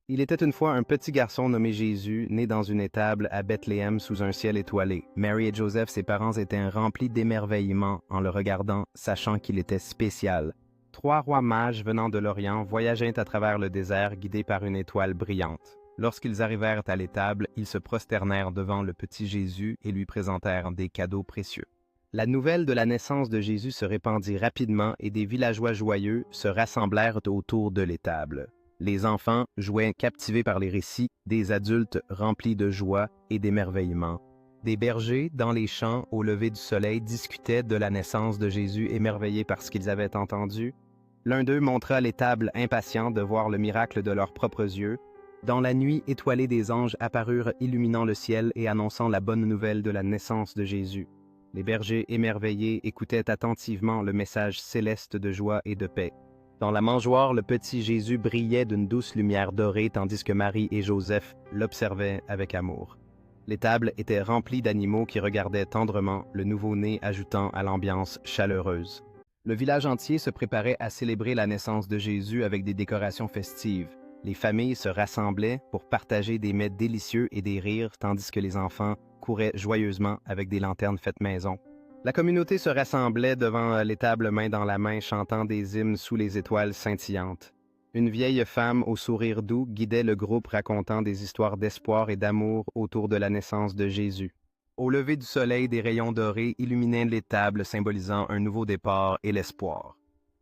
Il était une fois un petit garçon nommé Jésus, né dans une étable à Bethléem sous un ciel étoilé. Mary et Joseph, ses parents, étaient remplis d'émerveillement en le regardant, sachant qu'il était spécial. Trois rois mages venant de l'Orient voyageaient à travers le désert guidés par une étoile brillante. Lorsqu'ils arrivèrent à l'étable, ils se prosternèrent devant le petit Jésus et lui présentèrent des cadeaux précieux. La nouvelle de la naissance de Jésus se répandit rapidement et des villageois joyeux se rassemblèrent autour de l'étable. Les enfants jouaient captivés par les récits, des adultes remplis de joie et d'émerveillement. Des bergers, dans les champs, au lever du soleil, discutaient de la naissance de Jésus, émerveillés par ce qu'ils avaient entendu. L'un d'eux montra l'étable impatient de voir le miracle de leurs propres yeux. Dans la nuit étoilée, des anges apparurent illuminant le ciel et annonçant la bonne nouvelle de la naissance de Jésus. Les bergers émerveillés écoutaient attentivement le message céleste de joie et de paix. Dans la mangeoire, le petit Jésus brillait d'une douce lumière dorée tandis que Marie et Joseph l'observaient avec amour. L'étable était remplie d'animaux qui regardaient tendrement le nouveau-né ajoutant à l'ambiance chaleureuse. Le village entier se préparait à célébrer la naissance de Jésus avec des décorations festives. Les familles se rassemblaient pour partager des mets délicieux et des rires tandis que les enfants couraient joyeusement avec des lanternes faites maison. La communauté se rassemblait devant l'étable main dans la main, chantant des hymnes sous les étoiles scintillantes. Une vieille femme au sourire doux guidait le groupe racontant des histoires d'espoir et d'amour autour de la naissance de Jésus. Au lever du soleil, des rayons dorés illuminaient l'étable, symbolisant un nouveau départ et l'espoir.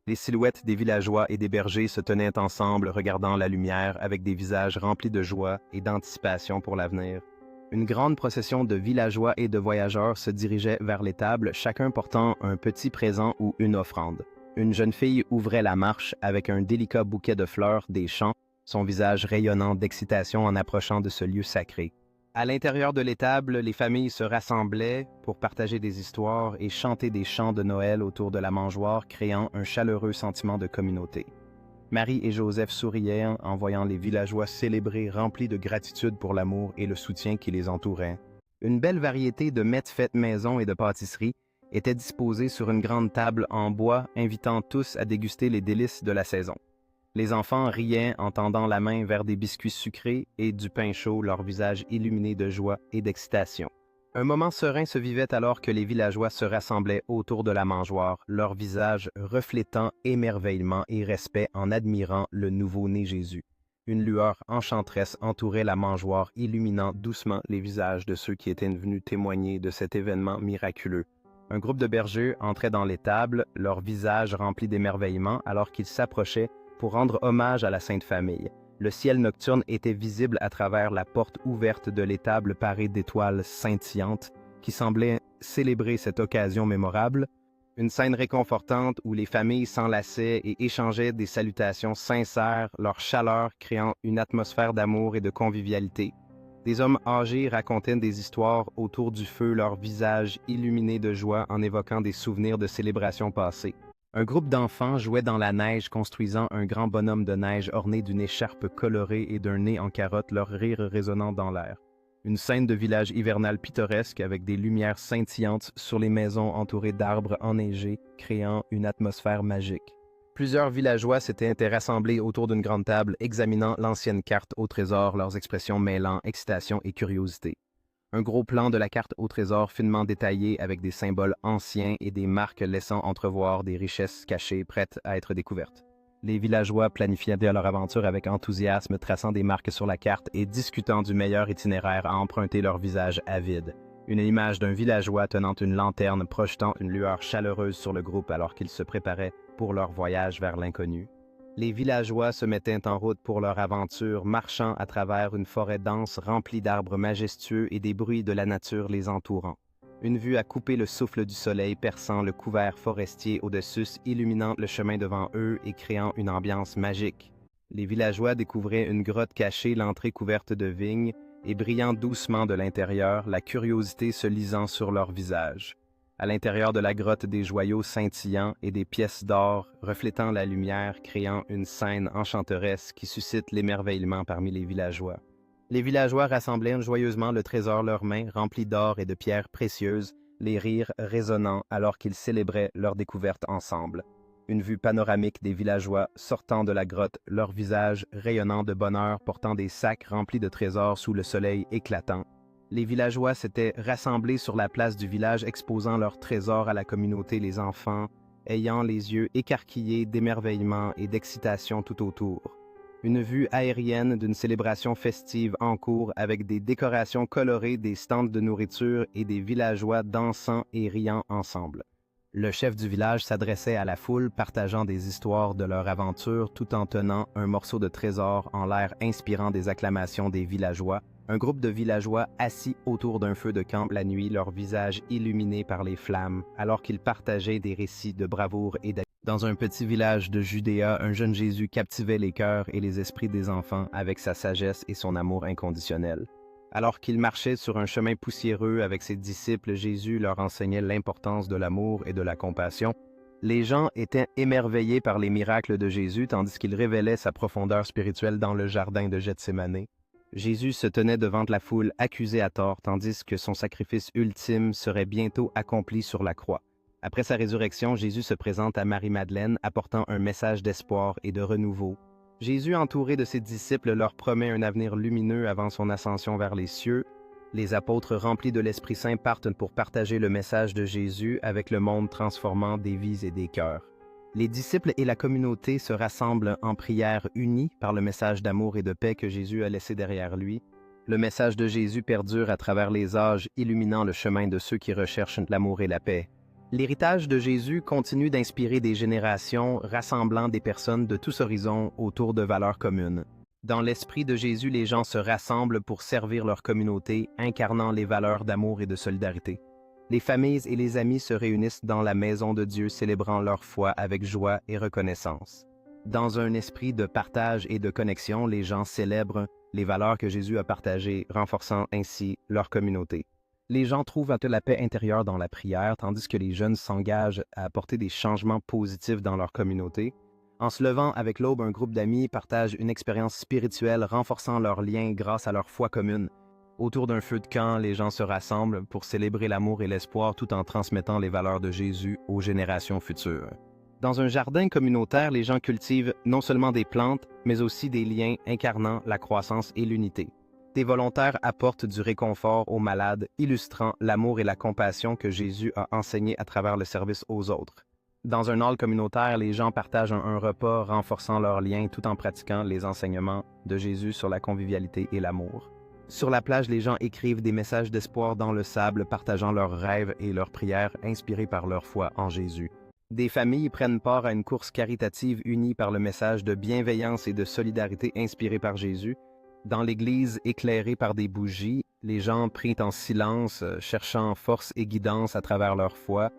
Les silhouettes des villageois et des bergers se tenaient ensemble, regardant la lumière avec des visages remplis de joie et d'anticipation pour l'avenir. Une grande procession de villageois et de voyageurs se dirigeait vers l'étable, chacun portant un petit présent ou une offrande. Une jeune fille ouvrait la marche avec un délicat bouquet de fleurs des champs, son visage rayonnant d'excitation en approchant de ce lieu sacré. À l'intérieur de l'étable, les familles se rassemblaient pour partager des histoires et chanter des chants de Noël autour de la mangeoire, créant un chaleureux sentiment de communauté. Marie et Joseph souriaient en voyant les villageois célébrer, remplis de gratitude pour l'amour et le soutien qui les entourait. Une belle variété de mets faits maison et de pâtisseries était disposée sur une grande table en bois, invitant tous à déguster les délices de la saison. Les enfants riaient en tendant la main vers des biscuits sucrés et du pain chaud, leurs visages illuminés de joie et d'excitation. Un moment serein se vivait alors que les villageois se rassemblaient autour de la mangeoire, leurs visages reflétant émerveillement et respect en admirant le nouveau-né Jésus. Une lueur enchanteresse entourait la mangeoire, illuminant doucement les visages de ceux qui étaient venus témoigner de cet événement miraculeux. Un groupe de bergers entrait dans l'étable, leurs visages remplis d'émerveillement alors qu'ils s'approchaient pour rendre hommage à la Sainte Famille. Le ciel nocturne était visible à travers la porte ouverte de l'étable parée d'étoiles scintillantes qui semblaient célébrer cette occasion mémorable. Une scène réconfortante où les familles s'enlaçaient et échangeaient des salutations sincères, leur chaleur créant une atmosphère d'amour et de convivialité. Des hommes âgés racontaient des histoires autour du feu, leurs visages illuminés de joie en évoquant des souvenirs de célébrations passées. Un groupe d'enfants jouait dans la neige, construisant un grand bonhomme de neige orné d'une écharpe colorée et d'un nez en carotte, leur rire résonnant dans l'air. Une scène de village hivernal pittoresque avec des lumières scintillantes sur les maisons entourées d'arbres enneigés, créant une atmosphère magique. Plusieurs villageois s'étaient rassemblés autour d'une grande table, examinant l'ancienne carte au trésor, leurs expressions mêlant excitation et curiosité. Un gros plan de la carte au trésor finement détaillé avec des symboles anciens et des marques laissant entrevoir des richesses cachées prêtes à être découvertes. Les villageois planifiaient leur aventure avec enthousiasme, traçant des marques sur la carte et discutant du meilleur itinéraire à emprunter leur visage avide. Une image d'un villageois tenant une lanterne projetant une lueur chaleureuse sur le groupe alors qu'ils se préparaient pour leur voyage vers l'inconnu. Les villageois se mettaient en route pour leur aventure, marchant à travers une forêt dense remplie d'arbres majestueux et des bruits de la nature les entourant. Une vue à couper le souffle du soleil perçant le couvert forestier au-dessus, illuminant le chemin devant eux et créant une ambiance magique. Les villageois découvraient une grotte cachée, l'entrée couverte de vignes, et brillant doucement de l'intérieur, la curiosité se lisant sur leurs visages. À l'intérieur de la grotte, des joyaux scintillants et des pièces d'or reflétant la lumière, créant une scène enchanteresse qui suscite l'émerveillement parmi les villageois. Les villageois rassemblaient joyeusement le trésor leurs mains, remplis d'or et de pierres précieuses, les rires résonnant alors qu'ils célébraient leur découverte ensemble. Une vue panoramique des villageois sortant de la grotte, leurs visages rayonnant de bonheur, portant des sacs remplis de trésors sous le soleil éclatant. Les villageois s'étaient rassemblés sur la place du village exposant leurs trésors à la communauté, les enfants ayant les yeux écarquillés d'émerveillement et d'excitation tout autour. Une vue aérienne d'une célébration festive en cours avec des décorations colorées, des stands de nourriture et des villageois dansant et riant ensemble. Le chef du village s'adressait à la foule, partageant des histoires de leur aventure tout en tenant un morceau de trésor en l'air inspirant des acclamations des villageois. Un groupe de villageois assis autour d'un feu de camp la nuit, leurs visages illuminés par les flammes, alors qu'ils partageaient des récits de bravoure et d'action. Dans un petit village de Judéa, un jeune Jésus captivait les cœurs et les esprits des enfants avec sa sagesse et son amour inconditionnel. Alors qu'il marchait sur un chemin poussiéreux avec ses disciples, Jésus leur enseignait l'importance de l'amour et de la compassion. Les gens étaient émerveillés par les miracles de Jésus tandis qu'il révélait sa profondeur spirituelle dans le jardin de Gethsémanée. Jésus se tenait devant la foule accusée à tort tandis que son sacrifice ultime serait bientôt accompli sur la croix. Après sa résurrection, Jésus se présente à Marie-Madeleine apportant un message d'espoir et de renouveau. Jésus, entouré de ses disciples, leur promet un avenir lumineux avant son ascension vers les cieux. Les apôtres remplis de l'Esprit Saint partent pour partager le message de Jésus avec le monde transformant des vies et des cœurs. Les disciples et la communauté se rassemblent en prière unis par le message d'amour et de paix que Jésus a laissé derrière lui. Le message de Jésus perdure à travers les âges, illuminant le chemin de ceux qui recherchent l'amour et la paix. L'héritage de Jésus continue d'inspirer des générations, rassemblant des personnes de tous horizons autour de valeurs communes. Dans l'esprit de Jésus, les gens se rassemblent pour servir leur communauté, incarnant les valeurs d'amour et de solidarité. Les familles et les amis se réunissent dans la maison de Dieu, célébrant leur foi avec joie et reconnaissance. Dans un esprit de partage et de connexion, les gens célèbrent les valeurs que Jésus a partagées, renforçant ainsi leur communauté. Les gens trouvent la paix intérieure dans la prière, tandis que les jeunes s'engagent à apporter des changements positifs dans leur communauté. En se levant avec l'aube, un groupe d'amis partage une expérience spirituelle, renforçant leurs liens grâce à leur foi commune. Autour d'un feu de camp, les gens se rassemblent pour célébrer l'amour et l'espoir tout en transmettant les valeurs de Jésus aux générations futures. Dans un jardin communautaire, les gens cultivent non seulement des plantes, mais aussi des liens incarnant la croissance et l'unité. Des volontaires apportent du réconfort aux malades, illustrant l'amour et la compassion que Jésus a enseigné à travers le service aux autres. Dans un hall communautaire, les gens partagent un repas, renforçant leurs liens tout en pratiquant les enseignements de Jésus sur la convivialité et l'amour. Sur la plage, les gens écrivent des messages d'espoir dans le sable, partageant leurs rêves et leurs prières inspirés par leur foi en Jésus. Des familles prennent part à une course caritative unie par le message de bienveillance et de solidarité inspiré par Jésus. Dans l'église éclairée par des bougies, les gens prient en silence, cherchant force et guidance à travers leur foi.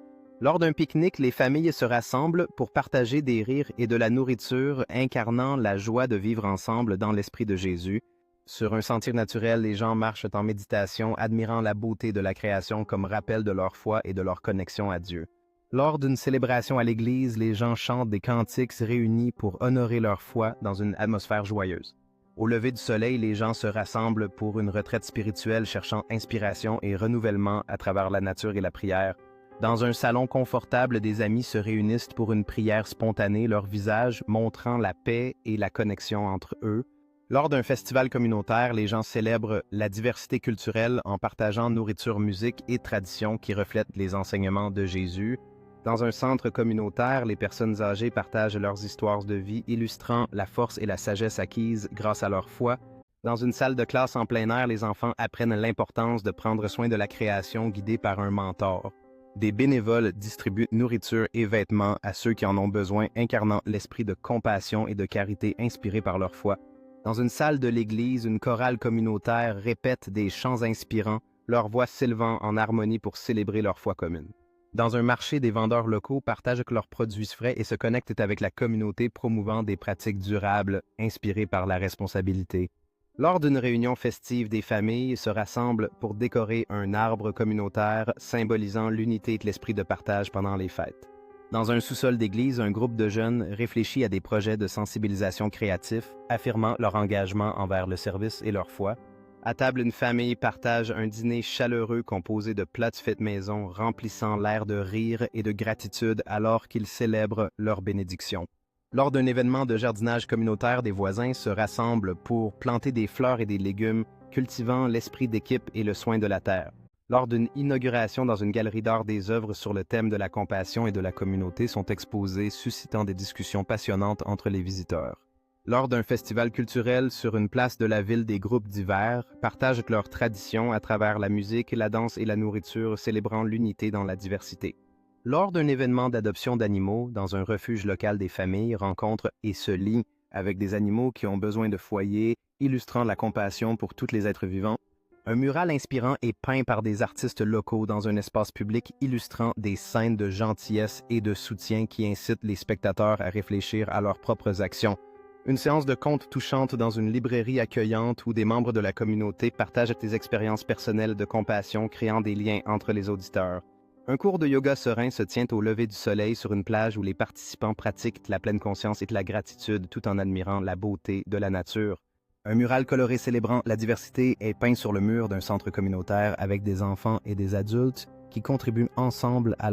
Lors d'un pique-nique, les familles se rassemblent pour partager des rires et de la nourriture, incarnant la joie de vivre ensemble dans l'esprit de Jésus. Sur un sentier naturel, les gens marchent en méditation, admirant la beauté de la création comme rappel de leur foi et de leur connexion à Dieu. Lors d'une célébration à l'église, les gens chantent des cantiques réunis pour honorer leur foi dans une atmosphère joyeuse. Au lever du soleil, les gens se rassemblent pour une retraite spirituelle cherchant inspiration et renouvellement à travers la nature et la prière. Dans un salon confortable, des amis se réunissent pour une prière spontanée, leur visage montrant la paix et la connexion entre eux. Lors d'un festival communautaire, les gens célèbrent la diversité culturelle en partageant nourriture, musique et traditions qui reflètent les enseignements de Jésus. Dans un centre communautaire, les personnes âgées partagent leurs histoires de vie, illustrant la force et la sagesse acquises grâce à leur foi. Dans une salle de classe en plein air, les enfants apprennent l'importance de prendre soin de la création guidés par un mentor. Des bénévoles distribuent nourriture et vêtements à ceux qui en ont besoin, incarnant l'esprit de compassion et de charité inspiré par leur foi. Dans une salle de l'église, une chorale communautaire répète des chants inspirants, leur voix s'élevant en harmonie pour célébrer leur foi commune. Dans un marché, des vendeurs locaux partagent leurs produits frais et se connectent avec la communauté, promouvant des pratiques durables inspirées par la responsabilité. Lors d'une réunion festive, des familles se rassemblent pour décorer un arbre communautaire symbolisant l'unité et l'esprit de partage pendant les fêtes. Dans un sous-sol d'église, un groupe de jeunes réfléchit à des projets de sensibilisation créatifs, affirmant leur engagement envers le service et leur foi. À table, une famille partage un dîner chaleureux composé de plats faits maison, remplissant l'air de rire et de gratitude alors qu'ils célèbrent leur bénédiction. Lors d'un événement de jardinage communautaire, des voisins se rassemblent pour planter des fleurs et des légumes, cultivant l'esprit d'équipe et le soin de la terre. Lors d'une inauguration dans une galerie d'art, des œuvres sur le thème de la compassion et de la communauté sont exposées, suscitant des discussions passionnantes entre les visiteurs. Lors d'un festival culturel sur une place de la ville, des groupes divers partagent leurs traditions à travers la musique, la danse et la nourriture, célébrant l'unité dans la diversité. Lors d'un événement d'adoption d'animaux dans un refuge local, des familles rencontrent et se lient avec des animaux qui ont besoin de foyers, illustrant la compassion pour tous les êtres vivants. Un mural inspirant est peint par des artistes locaux dans un espace public, illustrant des scènes de gentillesse et de soutien qui incitent les spectateurs à réfléchir à leurs propres actions. Une séance de contes touchante dans une librairie accueillante où des membres de la communauté partagent des expériences personnelles de compassion, créant des liens entre les auditeurs. Un cours de yoga serein se tient au lever du soleil sur une plage où les participants pratiquent la pleine conscience et de la gratitude tout en admirant la beauté de la nature. Un mural coloré célébrant la diversité est peint sur le mur d'un centre communautaire avec des enfants et des adultes qui contribuent ensemble à